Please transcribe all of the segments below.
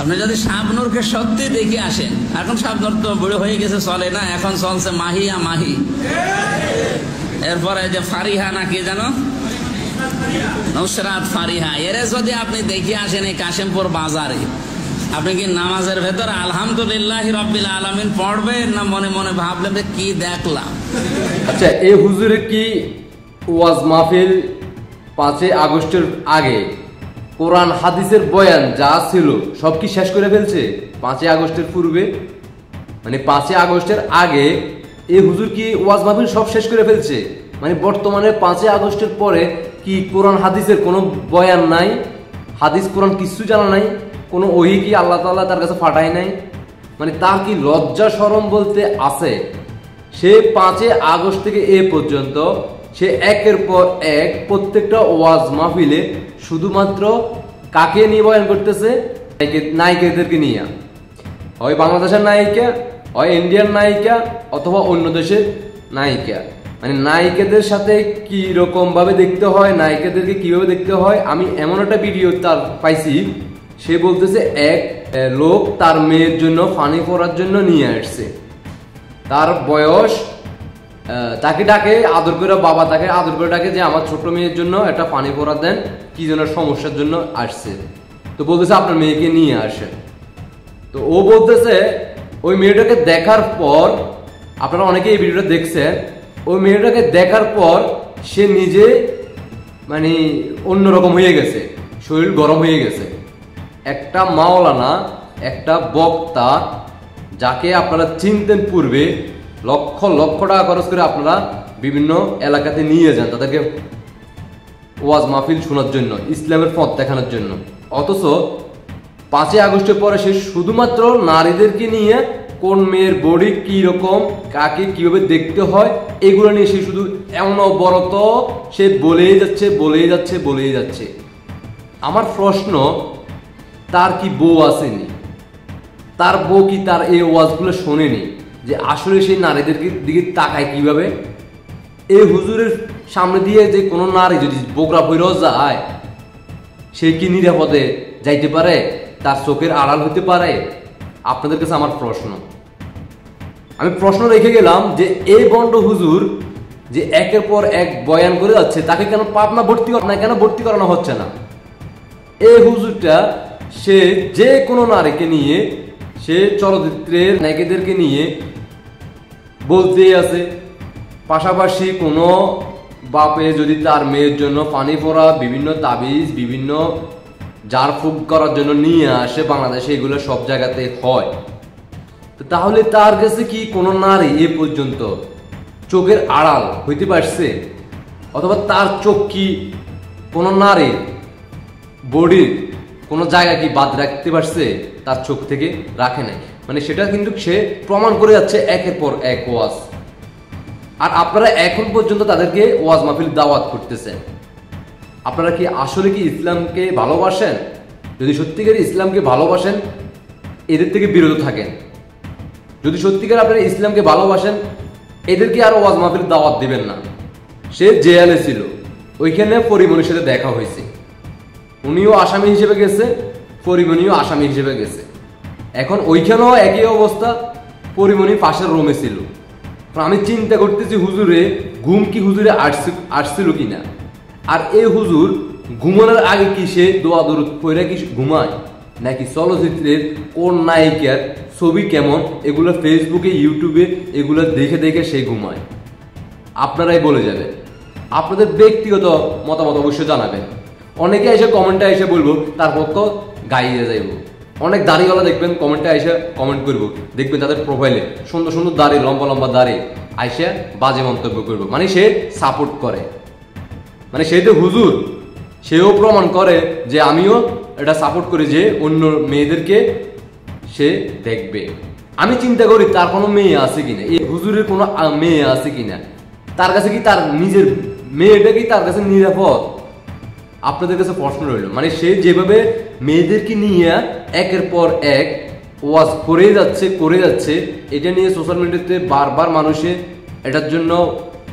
আপনি যদি শাবনূরকে সত্যি দেখে আসেন, এখন শাবনূর তো বুড়ো হয়ে গেছে, চলে না, এখন চলছে মাহিয়া মাহি, এরপরে যে ফারিহা না কি জানো, নুসরাত ফারিহা, এরে যদি আপনি দেখে আসেন এই কাশিমপুর বাজারে, আপনি কি নামাজের ভেতরে আলহামদুলিল্লাহ রাব্বিল আলামিন পড়বেন, না মনে মনে ভাবলেন যে কি দেখলাম? আচ্ছা, এই হুজুরে কি ওয়াজ মাহফিল 5 আগস্টের আগে কোরআন হাদিসের বয়ান যা ছিল সব কি শেষ করে ফেলছে? 5 আগস্টের পূর্বে, মানে 5 আগস্টের আগে এই হুজুর কি ওয়াজ মাহফিল সব শেষ করে ফেলছে? মানে বর্তমানে 5 আগস্টের পরে কি কোরআন হাদিসের কোনো বয়ান নাই, হাদিস কোরআন কিছু জানা নাই, কোনো ওহী কি আল্লাহ তাআলা তার কাছে পাঠায় নাই? মানে তার কি লজ্জা শরম বলতে আছে? সে 5 আগস্ট থেকে এ পর্যন্ত সে একের পর এক প্রত্যেকটা ওয়াজ মাহফিলে শুধুমাত্র কাকে নিয়ে বয়ান করতেছে? নায়িকাদেরকে নিয়ে, হয় বাংলাদেশের নায়িকা, হয় ইন্ডিয়ান নায়িকা, অথবা অন্য দেশের নায়িকা। মানে নায়িকাদের সাথে কি রকম ভাবে দেখতে হয়, নায়িকাদেরকে কিভাবে দেখতে হয়। আমি এমন একটা ভিডিও তার পাইছি, সে বলতেছে এক লোক তার মেয়ের জন্য ফানি পড়ার জন্য নিয়ে আসছে, তার বয়স, তাকে ডাকে আদর করে, বাবা তাকে আদর করে ডাকে যে আমার ছোট মেয়ের জন্য একটা পানি পড়া দেন, কি যেন সমস্যার জন্য আসছে। তো বলতেছে আপনার মেয়েকে নিয়ে আসেন। তো ও বলতেছে ওই মেয়েটাকে দেখার পর, আপনারা অনেকে এই ভিডিওটা দেখছেন, ওই মেয়েটাকে দেখার পর সে নিজে মানে অন্যরকম হয়ে গেছে, শরীর গরম হয়ে গেছে। একটা মাওলানা, একটা বক্তা, যাকে আপনারা চিনতেন পূর্বে, লক্ষ লক্ষ টাকা খরচ করে আপনারা বিভিন্ন এলাকাতে নিয়ে যান তাদেরকে ওয়াজ মাহফিল শোনার জন্য, ইসলামের পথ দেখানোর জন্য, অথচ 5 আগস্টের পরে সে শুধুমাত্র নারীদেরকে নিয়ে কোন মেয়ের বডি কি রকম, কাকে কিভাবে দেখতে হয়, এগুলো নিয়ে সে শুধু এমন অবরত সে বলেই যাচ্ছে বলেই যাচ্ছে বলেই যাচ্ছে। আমার প্রশ্ন, তার কি বউ আসেনি? তার বউ কি তার এই ওয়াজগুলো শোনেনি যে আসলে সেই নারীদের দিকে তাকায় কিভাবে? এই হুজুরের সামনে দিয়ে যে কোনো নারী যদি বোকরা বইরাও যায়, সে কি নিরাপদে যাইতে পারে? তার চোখের আড়াল হতে পারে? আপনাদের কাছে আমার প্রশ্ন, আমি প্রশ্ন রেখে গেলাম যে এই বন্ড হুজুর যে একের পর এক বয়ান করে যাচ্ছে, তাকে কেন পাবনা ভর্তি করানো, কেন ভর্তি করানো হচ্ছে না? এই হুজুরটা সে যে কোনো নারীকে নিয়ে, সে চলচ্চিত্রের নায়িকাদেরকে নিয়ে বলতেই আছে। পাশাপাশি কোনো বাপে যদি তার মেয়ের জন্য পানি পড়া, বিভিন্ন তাবিজ, বিভিন্ন জারফুক করার জন্য নিয়ে আসে বাংলাদেশে, এগুলো সব জায়গাতে হয়। তো তাহলে তার কাছে কি কোনো নারী এ পর্যন্ত চোখের আড়াল হইতে পারছে? অথবা তার চোখ কি কোনো নারী বডির কোনো জায়গা কি বাদ রাখতে পারছে? তার চোখ থেকে রাখে নাই। মানে সেটা কিন্তু সে প্রমাণ করে যাচ্ছে একের পর এক ওয়াজ। আর আপনারা এখন পর্যন্ত তাদেরকে ওয়াজ মাহফিল দাওয়াত করতেছেন। আপনারা কি আসলে কি ইসলামকে ভালোবাসেন? যদি সত্যিকার ইসলামকে ভালোবাসেন, এদের থেকে বিরত থাকেন। যদি সত্যিকার আপনারা ইসলামকে ভালোবাসেন, এদেরকে আরো ওয়াজ মাহফিল দাওয়াত দিবেন না। সে জেলে ছিল, ওইখানে পরিমণির সাথে দেখা হয়েছে, উনিও আসামি হিসেবে গেছে, পরিমণিও আসামি হিসেবে গেছে। এখন ওইখানেও একই অবস্থা, পরিমণি পাশের রুমে ছিল। আমি চিন্তা করতেছি হুজুরে ঘুম কি হুজুরে আসছিল কিনা। আর এই হুজুর ঘুমানোর আগে কি সে দোয়া দরুদ পড়ে কি ঘুমায়, নাকি চলচ্চিত্রের কোন নায়িকার ছবি কেমন এগুলো ফেসবুকে ইউটিউবে এগুলো দেখে দেখে সে ঘুমায়? আপনারাই বলে যাবেন। আপনাদের ব্যক্তিগত মতামত অবশ্যই জানাবেন। অনেকে এসে কমেন্টে এসে বলবো, তার পক্ষ গাইয়ে যাইব। অনেক দাড়িওয়ালা দেখবেন কমেন্টে এসে কমেন্ট করবো, দেখবেন তাদের প্রোফাইলে সুন্দর সুন্দর দাড়ি, লম্বা লম্বা দাড়ি, আইসে বাজে মন্তব্য করবো। মানে সে সাপোর্ট করে, মানে সে তো হুজুর, সেও প্রমাণ করে যে আমিও এটা সাপোর্ট করি যে অন্য মেয়েদেরকে সে দেখবে। আমি চিন্তা করি তার কোনো মেয়ে আছে কিনা, এই হুজুরের কোনো মেয়ে আছে কিনা, তার কাছে কি তার নিজের মেয়েটা কি তার কাছে নিরাপদ? আপনাদের কাছে প্রশ্ন রইল। মানে সে যেভাবে মেয়েদেরকে নিয়ে একের পর এক ওয়াজ করে যাচ্ছে, এটা নিয়ে সোশ্যাল মিডিয়াতে বারবার মানুষে এটার জন্য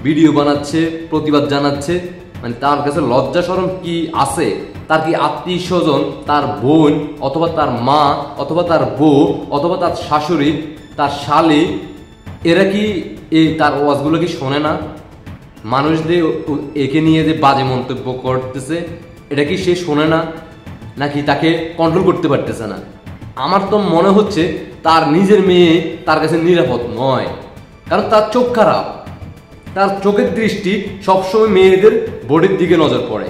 ভিডিও বানাচ্ছে, প্রতিবাদ জানাচ্ছে। মানে তার কাছে লজ্জা শরম কি আছে? তার কি আত্মীয় স্বজন, তার বোন অথবা তার মা অথবা তার বউ অথবা তার শাশুড়ি, তার শালি, এরা কি এই তার ওয়াজগুলো কি শোনে না? মানুষদের একে নিয়ে যে বাজে মন্তব্য করতেছে এটা কি সে শোনে না, নাকি তাকে কন্ট্রোল করতে পারতেছে না? আমার তো মনে হচ্ছে তার নিজের মেয়ে তার কাছে নিরাপদ নয়, কারণ তার চোখ খারাপ, তার চোখের দৃষ্টি সবসময় মেয়েদের বডির দিকে নজর পড়ে।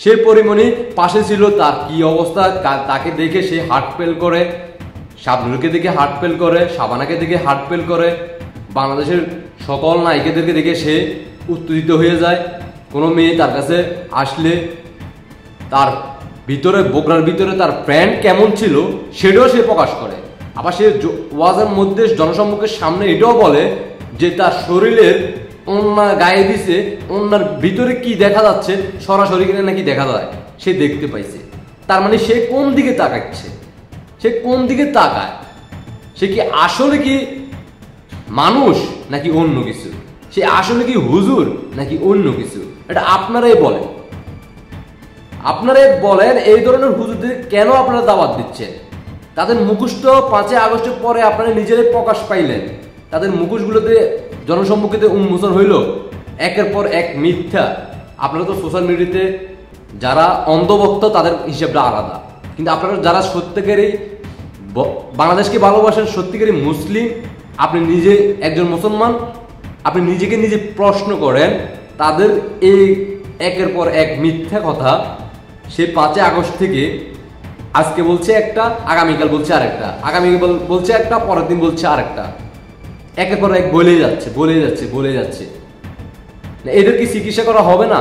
সে পরিমণি পাশে ছিল, তার কি অবস্থা তাকে দেখে সে হার্ট ফেল করে, শাবনুরকে দেখে হার্ট ফেল করে, শাবানাকে দেখে হার্ট ফেল করে, বাংলাদেশের সকল নায়িকাদেরকে দেখে সে উত্তেজিত হয়ে যায়। কোনো মেয়ে তার কাছে আসলে তার ভিতরে বোকরার ভিতরে তার প্যান্ট কেমন ছিল সেটাও সে প্রকাশ করে। আবার সে ওয়াজের মধ্যে জনসম্মুখের সামনে এটাও বলে যে তার শরীরের ওন্না গায়ে দিছে, ওন্নার ভিতরে কি দেখা যাচ্ছে সরাসরি কিনা নাকি দেখা যায় সে দেখতে পাইছে। তার মানে সে কোন দিকে তাকাচ্ছে, সে কোন দিকে তাকায়, সে কি আসলে কি মানুষ নাকি অন্য কিছু, সে আসলে কি হুজুর নাকি অন্য কিছু? এটা আপনারাই বলেন, আপনারাই বলেন এই ধরনের হুজুরদের কেন আপনারা দাওয়াত দিচ্ছেন? তাদের মুখোশ তো 5 আগস্টের পরে আপনারা নিজেরাই প্রকাশ পাইলেন, তাদের মুখোশগুলোতে জনসম্মুখে উন্মোচন হইল একের পর এক মিথ্যা। আপনারা তো সোশ্যাল মিডিয়াতে যারা অন্ধভক্ত তাদের হিসাবটা আলাদা, কিন্তু আপনারা যারা সত্যিকারই বাংলাদেশকে ভালোবাসেন, সত্যিকারই মুসলিম, আপনি নিজে একজন মুসলমান, আপনি নিজেকে নিজে প্রশ্ন করেন তাদের এই একের পর এক মিথ্যা কথা। সে 5 আগস্ট থেকে আজকে বলছে একটা, আগামীকাল বলছে আরেকটা, আগামীকাল বলছে একটা, পরের দিন বলছে আরেকটা, একের পর এক বলে যাচ্ছে বলে যাচ্ছে বলে যাচ্ছে। এদের কি চিকিৎসা করা হবে না?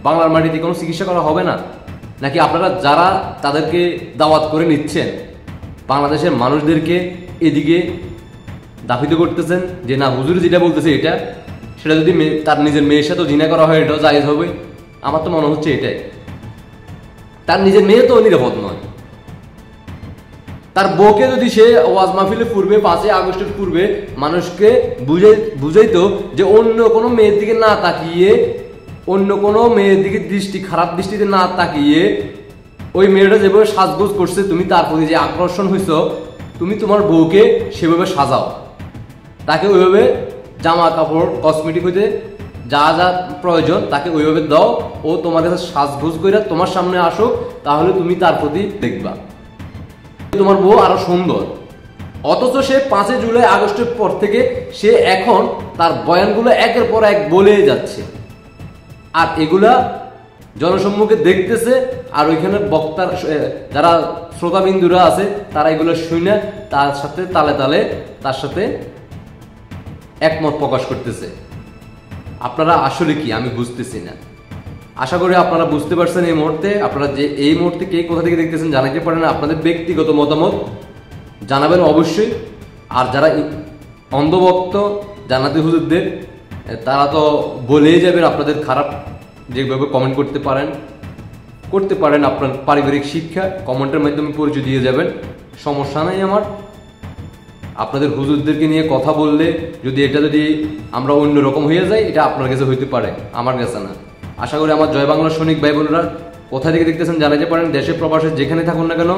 বাংলার মাটিতে কোনো চিকিৎসা করা হবে না? নাকি আপনারা যারা তাদেরকে দাওয়াত করে নিচ্ছেন বাংলাদেশের মানুষদেরকে এদিকে দাফিত করতেছেন যে না হুজুর যেটা বলতেছে এটা, সেটা যদি তার নিজের মেয়ের সাথে জিনা করা হয় এটাও জায়েজ হবে? আমার তো মনে হচ্ছে এটাই। তার নিজের মেয়ে তো নিরাপদ নয়, তার বউকে যদি সে ওয়াজ মাহফিলের পূর্বে 5 আগস্টের পূর্বে মানুষকে বুঝাইতো যে অন্য কোনো মেয়ের দিকে না তাকিয়ে, অন্য কোনো মেয়ের দিকে খারাপ দৃষ্টিতে না তাকিয়ে, ওই মেয়েটা যেভাবে সাজগোজ করছে তুমি তার প্রতি যে আকর্ষণ হয়েছ, তুমি তোমার বউকে সেভাবে সাজাও, তাকে ওইভাবে জামা কাপড় কসমেটিক হইতে যা যা প্রয়োজন তাকে ওইভাবে দাও, ও তোমার কাছে সাজগোজ করে তোমার সামনে আসুক, তাহলে তুমি তার প্রতি দেখবা তোমার বউ আরো সুন্দর। অথচ সে 5 জুলাই আগস্টের পর থেকে সে এখন তার বয়ানগুলো একের পর এক বলে যাচ্ছে, আর এগুলা জনসম্মুখে দেখতেছে, আর ওইখানে বক্তার যারা শ্রোতাবিন্দুরা আছে তারা এগুলো শুনে তার সাথে তালে তালে তার সাথে একমত প্রকাশ করতেছে। আপনারা আসলে কি আমি বুঝতেছি না। আশা করি আপনারা বুঝতে পারছেন এই মুহূর্তে। আপনারা যে এই মুহূর্তে কে কোথা থেকে দেখতেছেন জানাতে পারেন, আপনাদের ব্যক্তিগত মতামত জানাবেন অবশ্যই। আর যারা অন্ধভক্ত জান্নাতি হুজুরদের, তারা তো বলেই যাবেন আপনাদের খারাপ, যেভাবে কমেন্ট করতে পারেন আপনার পারিবারিক শিক্ষা কমেন্টের মাধ্যমে পরিচয় দিয়ে যাবেন, সমস্যা নাই আমার। আপনাদের হুজুরদেরকে নিয়ে কথা বললে যদি আমরা অন্যরকম হয়ে যাই, এটা আপনার কাছে হইতে পারে, আমার কাছে না। আশা করি আমার জয় বাংলা সৈনিক ভাই বোনেরা কোথা থেকে দেখতেছেন জানাতে পারেন, দেশে প্রবাসে যেখানে থাকুন না কেন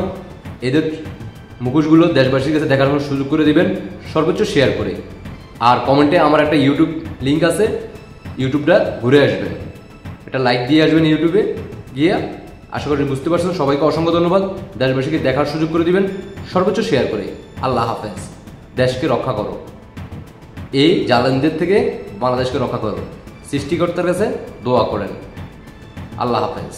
এদের মুখোশগুলো দেশবাসীর কাছে দেখানোর সুযোগ করে দিবেন, সর্বোচ্চ শেয়ার করে। আর কমেন্টে আমার একটা ইউটিউব লিঙ্ক আছে, ইউটিউবটা ঘুরে আসবেন, এটা লাইক দিয়ে আসবেন ইউটিউবে গিয়ে। আশা করি বুঝতে পারছেন। সবাইকে অসংখ্য ধন্যবাদ। দেশবাসীকে দেখার সুযোগ করে দিবেন, সর্বোচ্চ শেয়ার করে। আল্লাহ হাফেজ। দেশকে রক্ষা করো, এই জালেমদের থেকে বাংলাদেশকে রক্ষা করো। সৃষ্টিকর্তার কাছে দোয়া করেন। আল্লাহ হাফেজ।